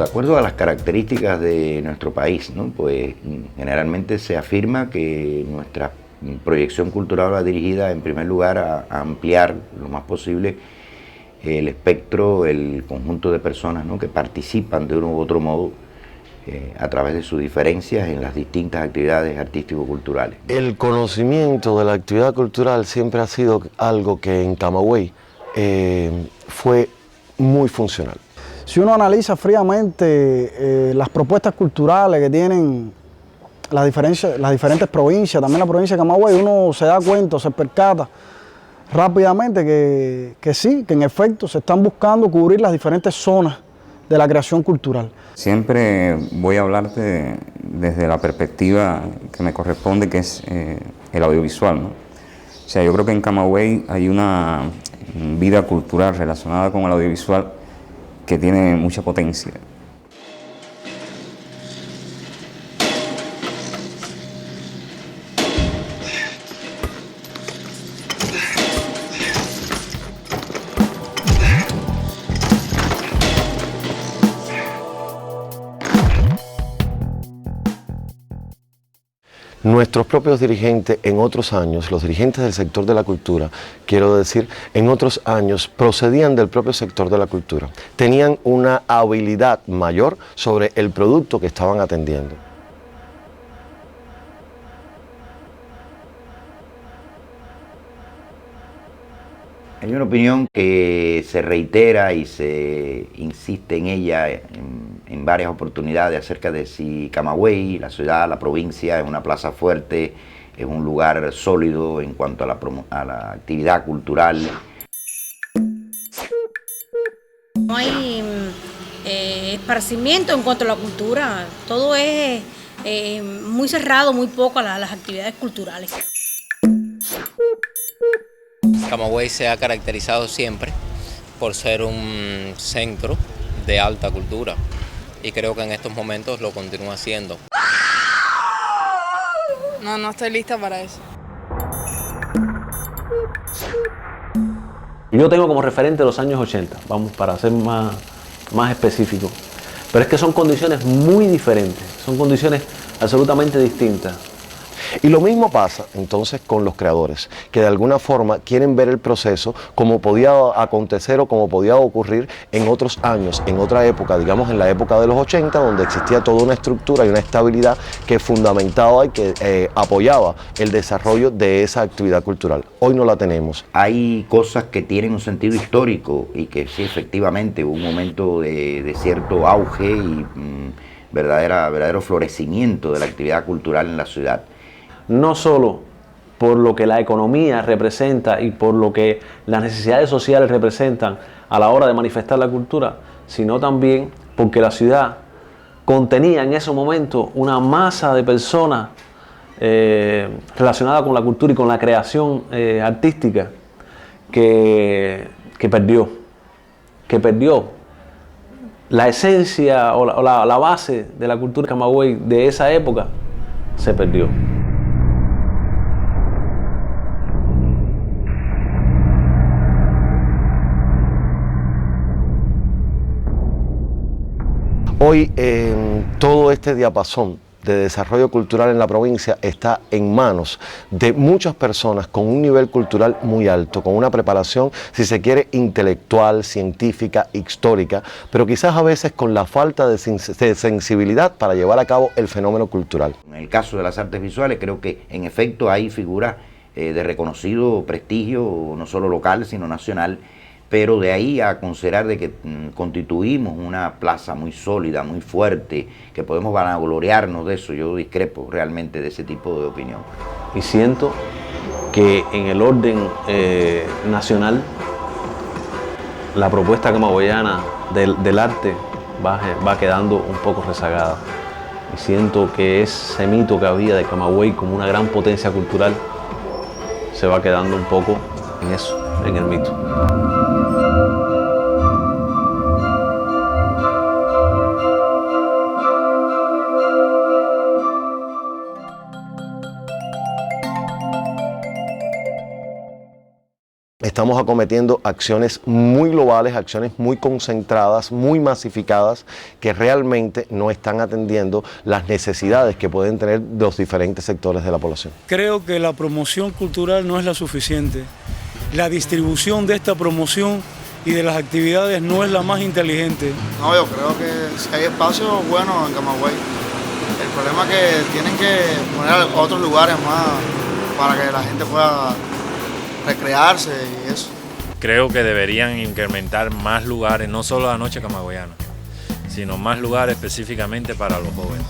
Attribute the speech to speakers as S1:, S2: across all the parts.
S1: de acuerdo a las características de nuestro país, ¿no? Pues generalmente se afirma que nuestra proyección cultural va dirigida en primer lugar a ampliar lo más posible el espectro, el conjunto de personas, ¿no?, que participan de uno u otro modo a través de sus diferencias en las distintas actividades artístico-culturales.
S2: El conocimiento de la actividad cultural siempre ha sido algo que en Camagüey fue muy funcional.
S3: Si uno analiza fríamente las propuestas culturales que tienen las diferentes provincias, también la provincia de Camagüey, uno se da cuenta, se percata rápidamente que sí, que en efecto se están buscando cubrir las diferentes zonas de la creación cultural.
S4: Siempre voy a hablarte desde la perspectiva que me corresponde, que es el audiovisual, ¿no? O sea, yo creo que en Camagüey hay una vida cultural relacionada con el audiovisual que tiene mucha potencia.
S2: Nuestros propios dirigentes en otros años, los dirigentes del sector de la cultura, quiero decir, en otros años procedían del propio sector de la cultura. Tenían una habilidad mayor sobre el producto que estaban atendiendo.
S1: Hay una opinión que se reitera y se insiste en ella en varias oportunidades acerca de si Camagüey, la ciudad, la provincia, es una plaza fuerte, es un lugar sólido en cuanto a la actividad cultural.
S5: No hay esparcimiento en cuanto a la cultura, todo es muy cerrado, muy poco a las actividades culturales.
S6: Camagüey se ha caracterizado siempre por ser un centro de alta cultura y creo que en estos momentos lo continúa siendo.
S7: No estoy lista para eso.
S8: Yo tengo como referente los años 80, vamos, para ser más específico. Pero es que son condiciones muy diferentes, son condiciones absolutamente distintas.
S2: Y lo mismo pasa entonces con los creadores, que de alguna forma quieren ver el proceso como podía acontecer o como podía ocurrir en otros años, en otra época, digamos en la época de los 80, donde existía toda una estructura y una estabilidad que fundamentaba y que apoyaba el desarrollo de esa actividad cultural. Hoy no la tenemos.
S1: Hay cosas que tienen un sentido histórico y que sí, efectivamente, hubo un momento de cierto auge y verdadero florecimiento de la actividad cultural en la ciudad.
S8: No solo por lo que la economía representa y por lo que las necesidades sociales representan a la hora de manifestar la cultura, sino también porque la ciudad contenía en ese momento una masa de personas relacionadas con la cultura y con la creación artística que perdió la esencia o la base de la cultura de Camagüey de esa época, se perdió.
S2: Hoy todo este diapasón de desarrollo cultural en la provincia está en manos de muchas personas con un nivel cultural muy alto, con una preparación, si se quiere, intelectual, científica, histórica, pero quizás a veces con la falta de sensibilidad para llevar a cabo el fenómeno cultural.
S1: En el caso de las artes visuales, creo que en efecto hay figuras de reconocido prestigio, no solo local, sino nacional, pero de ahí a considerar de que constituimos una plaza muy sólida, muy fuerte, que podemos vanagloriarnos de eso, yo discrepo realmente de ese tipo de opinión.
S8: Y siento que en el orden nacional, la propuesta camagüeyana del arte va quedando un poco rezagada. Y siento que ese mito que había de Camagüey como una gran potencia cultural se va quedando un poco en eso, en el mito.
S2: estamos acometiendo acciones muy globales, acciones muy concentradas, muy masificadas, que realmente no están atendiendo las necesidades que pueden tener los diferentes sectores de la población.
S9: Creo que la promoción cultural no es la suficiente. La distribución de esta promoción y de las actividades no es la más inteligente.
S10: No, yo creo que si hay espacios buenos en Camagüey. El problema es que tienen que poner otros lugares más para que la gente pueda recrearse y eso.
S11: Creo que deberían incrementar más lugares, no solo la noche camagüeyana, sino más lugares específicamente para los jóvenes.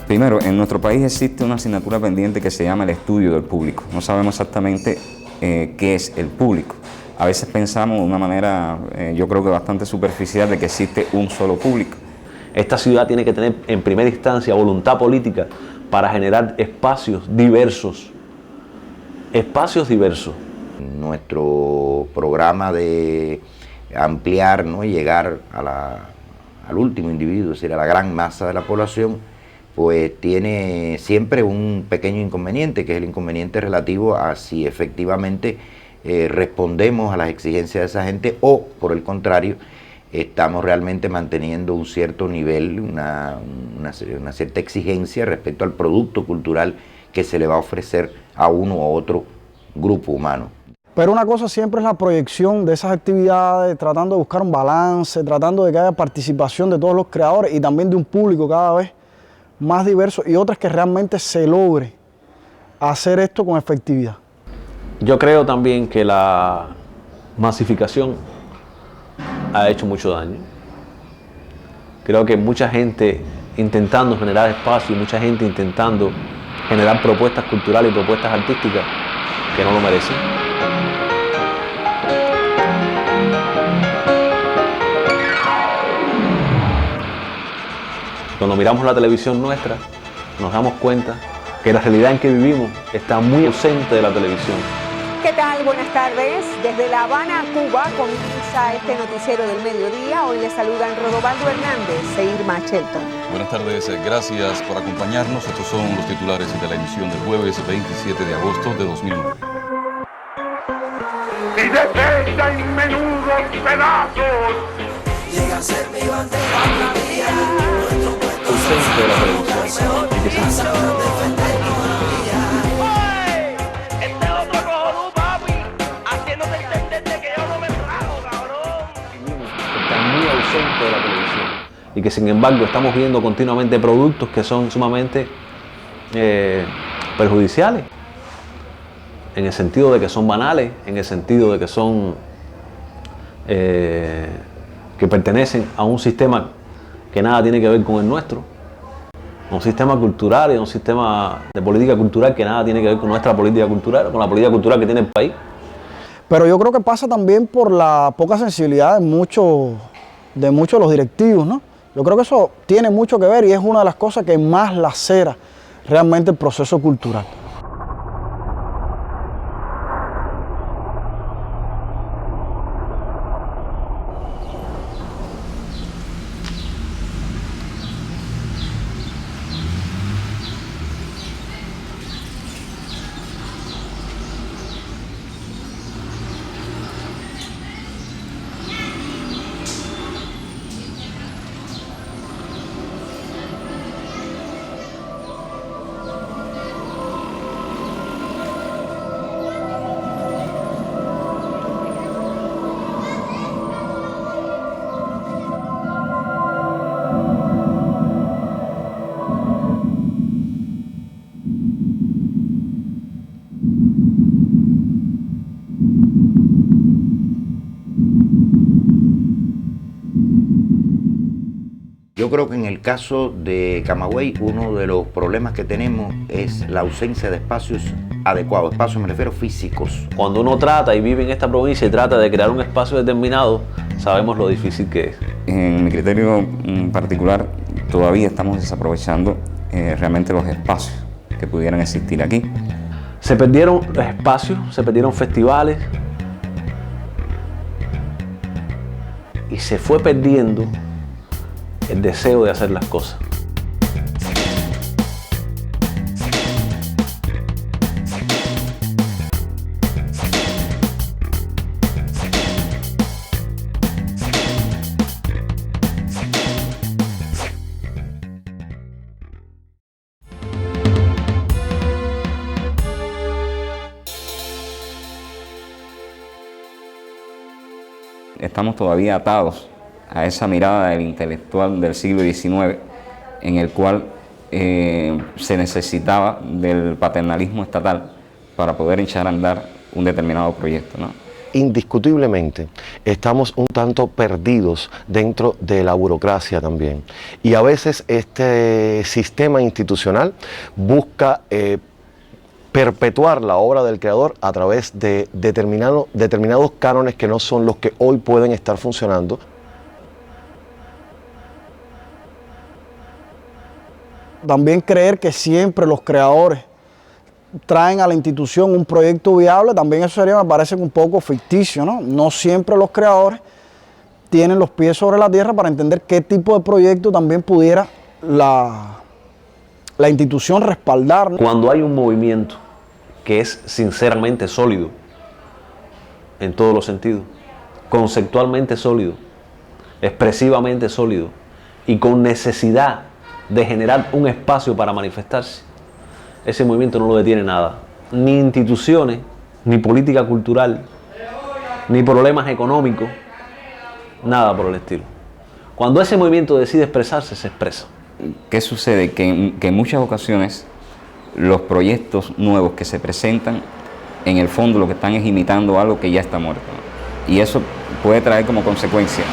S4: Primero, en nuestro país existe una asignatura pendiente que se llama el estudio del público. No sabemos exactamente qué es el público. A veces pensamos de una manera, yo creo que bastante superficial, de que existe un solo público.
S8: Esta ciudad tiene que tener en primera instancia voluntad política para generar espacios diversos. Espacios diversos.
S1: Nuestro programa de ampliar, ¿no?, y llegar al último individuo, es decir, a la gran masa de la población, pues tiene siempre un pequeño inconveniente, que es el inconveniente relativo a si efectivamente respondemos a las exigencias de esa gente o, por el contrario, estamos realmente manteniendo un cierto nivel, una cierta exigencia respecto al producto cultural que se le va a ofrecer a uno u otro grupo humano.
S3: Pero una cosa siempre es la proyección de esas actividades, tratando de buscar un balance, tratando de que haya participación de todos los creadores y también de un público cada vez más diverso, y otras que realmente se logre hacer esto con efectividad.
S8: Yo creo también que la masificación ha hecho mucho daño. Creo que mucha gente intentando generar espacio, mucha gente intentando generar propuestas culturales y propuestas artísticas que no lo merecen. Cuando miramos la televisión nuestra, nos damos cuenta que la realidad en que vivimos está muy ausente de la televisión.
S12: ¿Qué tal? Buenas tardes. Desde La Habana, Cuba, comienza este noticiero del mediodía. Hoy les saludan Rodovaldo Hernández e Irma Shelton.
S13: Buenas tardes, gracias por acompañarnos. Estos son los titulares de la emisión del jueves 27 de agosto de 2009.
S14: Mi defensa en menudos pedazos. Llega a ser mi bandera,
S8: Ausente de la televisión.
S14: este otro cojonudo, papi, haciéndote entender que yo no me trago, cabrón.
S8: Está muy ausente de la televisión. Y que sin embargo estamos viendo continuamente productos que son sumamente perjudiciales. En el sentido de que son banales, en el sentido de que son que pertenecen a un sistema que nada tiene que ver con el nuestro, un sistema cultural y un sistema de política cultural que nada tiene que ver con nuestra política cultural, con la política cultural que tiene el país.
S3: Pero yo creo que pasa también por la poca sensibilidad de muchos de los directivos, ¿no? Yo creo que eso tiene mucho que ver y es una de las cosas que más lacera realmente el proceso cultural.
S1: Yo creo que en el caso de Camagüey uno de los problemas que tenemos es la ausencia de espacios adecuados, espacios me refiero físicos.
S8: Cuando uno trata y vive en esta provincia y trata de crear un espacio determinado, sabemos lo difícil que es.
S4: En mi criterio particular, todavía estamos desaprovechando realmente los espacios que pudieran existir aquí.
S8: Se perdieron espacios, se perdieron festivales y se fue perdiendo el deseo de hacer las cosas.
S4: Estamos todavía atados a esa mirada del intelectual del siglo XIX, en el cual se necesitaba del paternalismo estatal para poder echar a andar un determinado proyecto, ¿no?
S2: Indiscutiblemente estamos un tanto perdidos dentro de la burocracia también, y a veces este sistema institucional busca perpetuar la obra del creador a través de determinados cánones que no son los que hoy pueden estar funcionando.
S3: También creer que siempre los creadores traen a la institución un proyecto viable, también eso sería, me parece, un poco ficticio, ¿no? No siempre los creadores tienen los pies sobre la tierra para entender qué tipo de proyecto también pudiera la institución respaldar, ¿no?
S8: Cuando hay un movimiento que es sinceramente sólido, en todos los sentidos, conceptualmente sólido, expresivamente sólido y con necesidad de generar un espacio para manifestarse, ese movimiento no lo detiene nada. Ni instituciones, ni política cultural, ni problemas económicos, nada por el estilo. Cuando ese movimiento decide expresarse, se expresa.
S4: ¿Qué sucede? Que en muchas ocasiones los proyectos nuevos que se presentan, en el fondo lo que están es imitando algo que ya está muerto, ¿no? Y eso puede traer como consecuencia,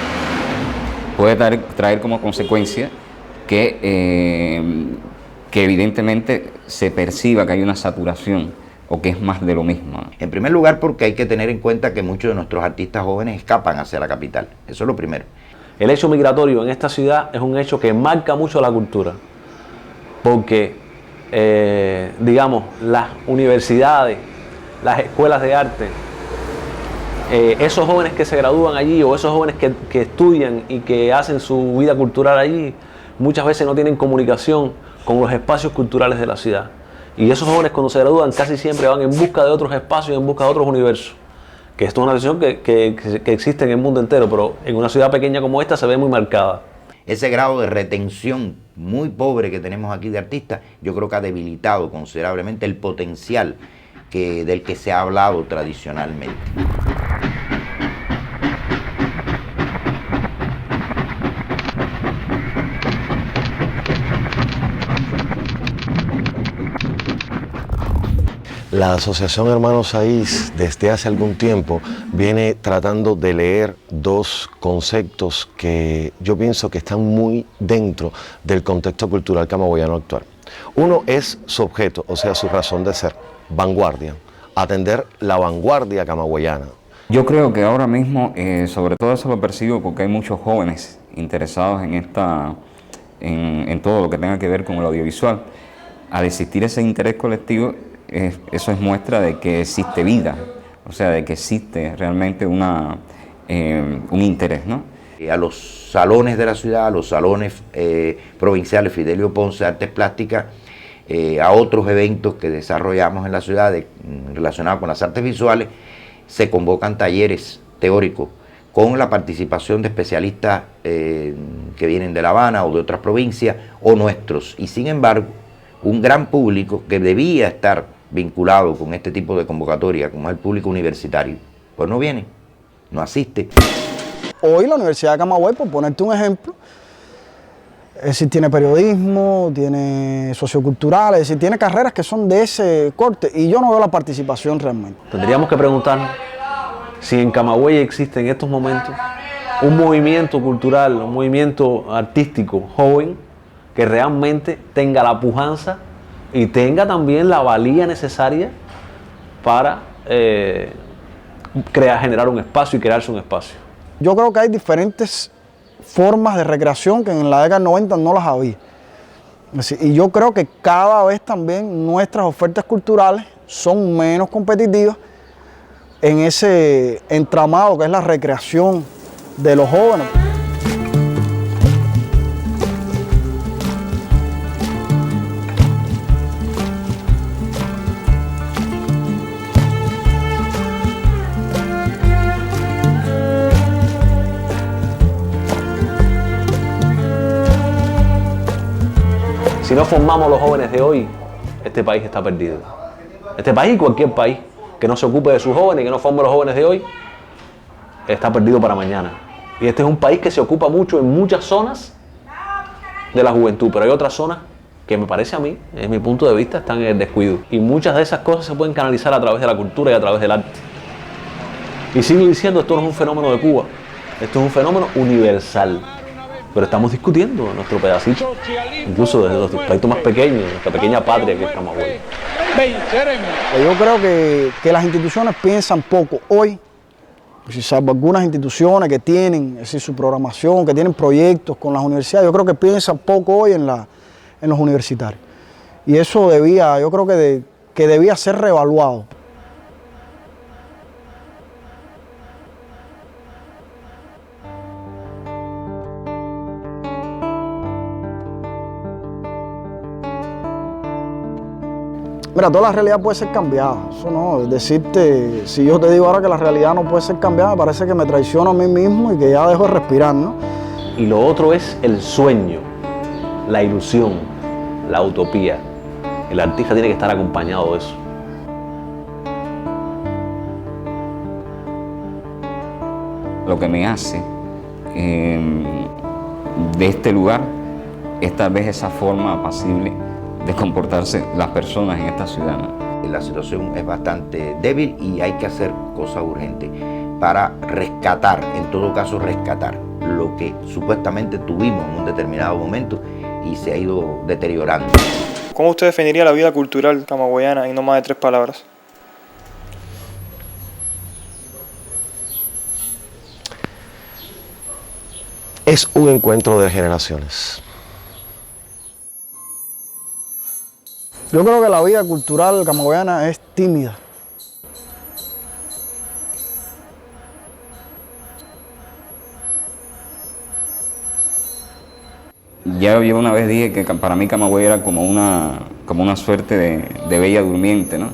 S4: que evidentemente se perciba que hay una saturación o que es más de lo mismo, ¿no?
S1: En primer lugar, porque hay que tener en cuenta que muchos de nuestros artistas jóvenes escapan hacia la capital. Eso es lo primero.
S8: El hecho migratorio en esta ciudad es un hecho que marca mucho la cultura, porque, digamos, las universidades, las escuelas de arte, esos jóvenes que se gradúan allí o esos jóvenes que estudian y que hacen su vida cultural allí, muchas veces no tienen comunicación con los espacios culturales de la ciudad. Y esos jóvenes cuando se gradúan casi siempre van en busca de otros espacios, en busca de otros universos. Que esto es una decisión que existe en el mundo entero, pero en una ciudad pequeña como esta se ve muy marcada.
S1: Ese grado de retención muy pobre que tenemos aquí de artistas, yo creo que ha debilitado considerablemente el potencial del que se ha hablado tradicionalmente.
S2: La Asociación Hermanos Saiz desde hace algún tiempo viene tratando de leer dos conceptos que yo pienso que están muy dentro del contexto cultural camagüeyano actual. Uno es su objeto, o sea, su razón de ser, vanguardia, atender la vanguardia camagüeyana.
S4: Yo creo que ahora mismo, sobre todo eso lo percibo porque hay muchos jóvenes interesados en todo lo que tenga que ver con el audiovisual. Al existir ese interés colectivo, eso es muestra de que existe vida, o sea, de que existe realmente un interés, ¿no?
S1: A los salones de la ciudad, a los salones provinciales Fidelio Ponce, Artes Plásticas, a otros eventos que desarrollamos en la ciudad relacionados con las artes visuales, se convocan talleres teóricos con la participación de especialistas que vienen de La Habana o de otras provincias o nuestros, y sin embargo un gran público que debía estar vinculado con este tipo de convocatoria, como es el público universitario, pues no viene, no asiste.
S3: Hoy la Universidad de Camagüey, por ponerte un ejemplo, es decir, tiene periodismo, tiene sociocultural, es decir, tiene carreras que son de ese corte, y yo no veo la participación realmente.
S8: Tendríamos que preguntarnos si en Camagüey existe en estos momentos un movimiento cultural, un movimiento artístico joven que realmente tenga la pujanza y tenga también la valía necesaria para generar un espacio y crearse un espacio.
S3: Yo creo que hay diferentes formas de recreación que en la década del 90 no las había. Y yo creo que cada vez también nuestras ofertas culturales son menos competitivas en ese entramado que es la recreación de los jóvenes.
S8: Si no formamos los jóvenes de hoy, este país está perdido. Este país y cualquier país que no se ocupe de sus jóvenes y que no forme los jóvenes de hoy, está perdido para mañana. Y este es un país que se ocupa mucho en muchas zonas de la juventud, pero hay otras zonas que me parece a mí, desde mi punto de vista, están en el descuido. Y muchas de esas cosas se pueden canalizar a través de la cultura y a través del arte. Y sigo diciendo, esto no es un fenómeno de Cuba, esto es un fenómeno universal. Pero estamos discutiendo nuestro pedacito, incluso desde los países más pequeños, nuestra pequeña patria que es Camagüey.
S3: Yo creo que las instituciones piensan poco hoy, salvo algunas instituciones que tienen su programación, que tienen proyectos con las universidades, yo creo que piensan poco hoy en los universitarios. Y eso yo creo que debía ser reevaluado. Mira, toda la realidad puede ser cambiada, eso no, decirte, si yo te digo ahora que la realidad no puede ser cambiada, me parece que me traiciono a mí mismo y que ya dejo de respirar, ¿no?
S8: Y lo otro es el sueño, la ilusión, la utopía. El artista tiene que estar acompañado de eso.
S4: Lo que me hace de este lugar es tal vez esa forma apacible de comportarse las personas en esta ciudad, ¿no?
S1: La situación es bastante débil y hay que hacer cosas urgentes para rescatar, en todo caso rescatar, lo que supuestamente tuvimos en un determinado momento y se ha ido deteriorando.
S15: ¿Cómo usted definiría la vida cultural camagüeyana en no más de 3 palabras?
S2: Es un encuentro de generaciones.
S3: Yo creo que la vida cultural camagüeyana es tímida.
S4: Ya yo una vez dije que para mí Camagüey era como una suerte de bella durmiente, ¿no?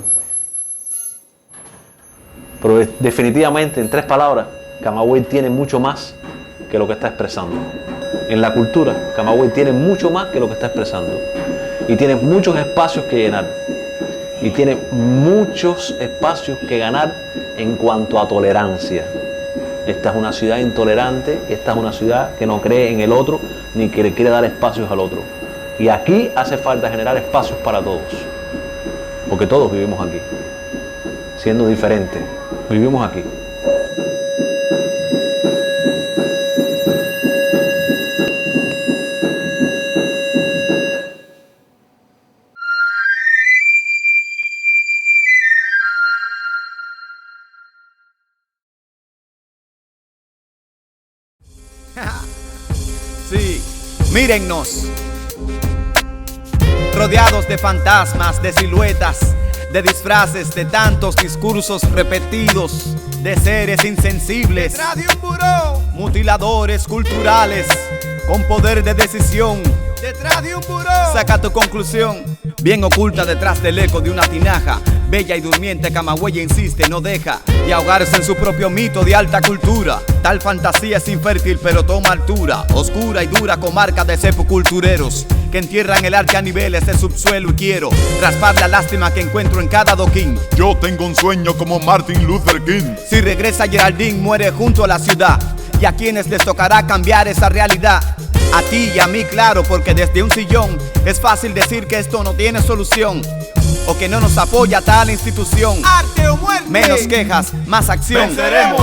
S8: Pero definitivamente, en 3 palabras, Camagüey tiene mucho más que lo que está expresando. En la cultura, Camagüey tiene mucho más que lo que está expresando. Y tiene muchos espacios que llenar. Y tiene muchos espacios que ganar en cuanto a tolerancia. Esta es una ciudad intolerante, esta es una ciudad que no cree en el otro, ni que le quiere dar espacios al otro. Y aquí hace falta generar espacios para todos. Porque todos vivimos aquí. Siendo diferentes, vivimos aquí.
S16: Sí, mírennos, rodeados de fantasmas, de siluetas, de disfraces, de tantos discursos repetidos, de seres insensibles, detrás de un buró, mutiladores culturales, con poder de decisión, detrás de un buró. Saca tu conclusión, bien oculta detrás del eco de una tinaja. Bella y durmiente Camagüey insiste, no deja de ahogarse en su propio mito de alta cultura. Tal fantasía es infértil pero toma altura. Oscura y dura comarca de sepultureros que entierran el arte a niveles de subsuelo. Y quiero raspar la lástima que encuentro en cada adoquín.
S17: Yo tengo un sueño como Martin Luther King.
S16: Si regresa Geraldine muere junto a la ciudad. Y a quienes les tocará cambiar esa realidad. A ti y a mí claro, porque desde un sillón es fácil decir que esto no tiene solución, o que no nos apoya tal institución. Arte o muerte. Menos quejas, más acción.
S17: Venceremos.